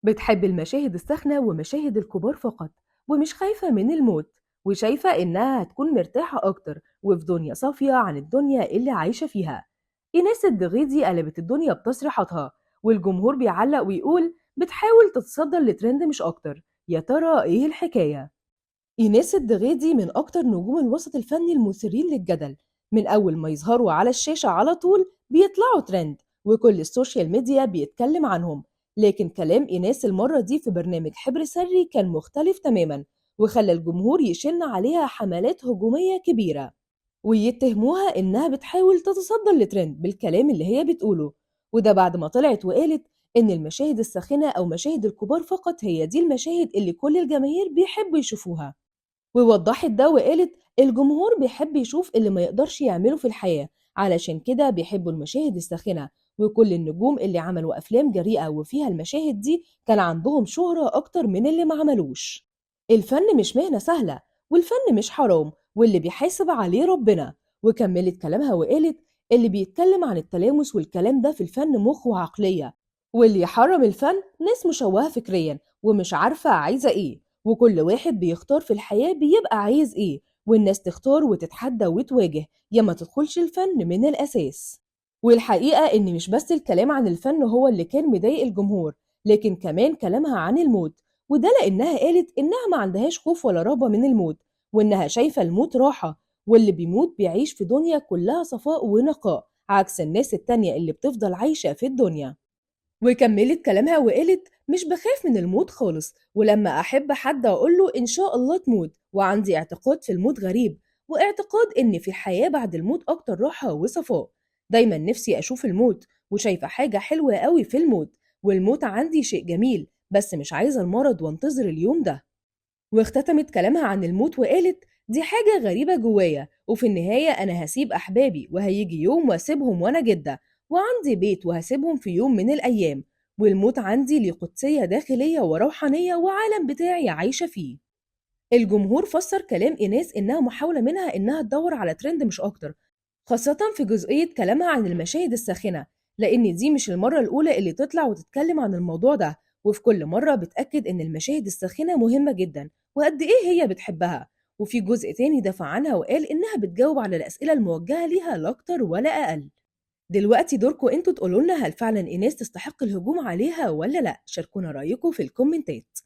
بتحب المشاهد الساخنة ومشاهد الكبار فقط، ومش خايفة من الموت، وشايفة إنها هتكون مرتاحة أكتر وفي دنيا صافية عن الدنيا اللي عايشة فيها. إيناس الدغيدي قلبت الدنيا بتصريحاتها، والجمهور بيعلق ويقول بتحاول تتصدر لترند مش أكتر. يا ترى إيه الحكاية؟ إيناس الدغيدي من أكتر نجوم الوسط الفني المثيرين للجدل. من أول ما يظهروا على الشاشة على طول بيطلعوا ترند، وكل السوشيال ميديا بيتكلم عنهم. لكن كلام إيناس المرة دي في برنامج حبر سري كان مختلف تماما، وخلى الجمهور يشن عليها حملات هجومية كبيرة، ويتهموها إنها بتحاول تتصدر لترند بالكلام اللي هي بتقوله. وده بعد ما طلعت وقالت إن المشاهد الساخنة أو مشاهد الكبار فقط هي دي المشاهد اللي كل الجماهير بيحبوا يشوفوها. ووضحت ده وقالت الجمهور بيحب يشوف اللي ما يقدرش يعمله في الحياة، علشان كده بيحبوا المشاهد الساخنة. وكل النجوم اللي عملوا أفلام جريئة وفيها المشاهد دي كان عندهم شهرة أكتر من اللي ما عملوش. الفن مش مهنة سهلة، والفن مش حرام، واللي بيحاسب عليه ربنا. وكملت كلامها وقالت اللي بيتكلم عن التلامس والكلام ده في الفن مخ وعقلية، واللي يحرم الفن ناس مشوهة فكريا ومش عارفة عايزة ايه. وكل واحد بيختار في الحياة بيبقى عايز إيه، والناس تختار وتتحدى وتواجه، يا ما تدخلش الفن من الأساس. والحقيقة إن مش بس الكلام عن الفن هو اللي كان مضايق الجمهور، لكن كمان كلامها عن الموت. وده لأنها قالت إنها ما عندهاش خوف ولا رهبة من الموت، وإنها شايفة الموت راحة، واللي بيموت بيعيش في دنيا كلها صفاء ونقاء، عكس الناس التانية اللي بتفضل عايشة في الدنيا. وكملت كلامها وقالت مش بخاف من الموت خالص، ولما أحب حد أقوله إن شاء الله تموت، وعندي اعتقاد في الموت غريب، واعتقاد إن في الحياة بعد الموت أكتر راحة وصفاء. دايما نفسي أشوف الموت، وشايفة حاجة حلوة قوي في الموت، والموت عندي شيء جميل، بس مش عايزة المرض وانتظر اليوم ده. واختتمت كلامها عن الموت وقالت دي حاجة غريبة جوايا، وفي النهاية أنا هسيب أحبابي وهيجي يوم واسيبهم وأنا جدة، وعندي بيت وهسيبهم في يوم من الأيام، والموت عندي ليه قدسية داخلية وروحانية وعالم بتاعي عايشة فيه. الجمهور فسر كلام إيناس إنها محاولة منها إنها تدور على ترند مش أكتر، خاصة في جزئية كلامها عن المشاهد الساخنة، لأن دي مش المرة الأولى اللي تطلع وتتكلم عن الموضوع ده، وفي كل مرة بتأكد إن المشاهد الساخنة مهمة جدا وقد إيه هي بتحبها. وفي جزء تاني دافع عنها وقال إنها بتجاوب على الأسئلة الموجهة ليها لا أكتر ولا أقل. دلوقتي دوركم انتوا تقولوا لنا هل فعلا إيناس تستحق الهجوم عليها ولا لأ. شاركونا رأيكم في الكومنتات.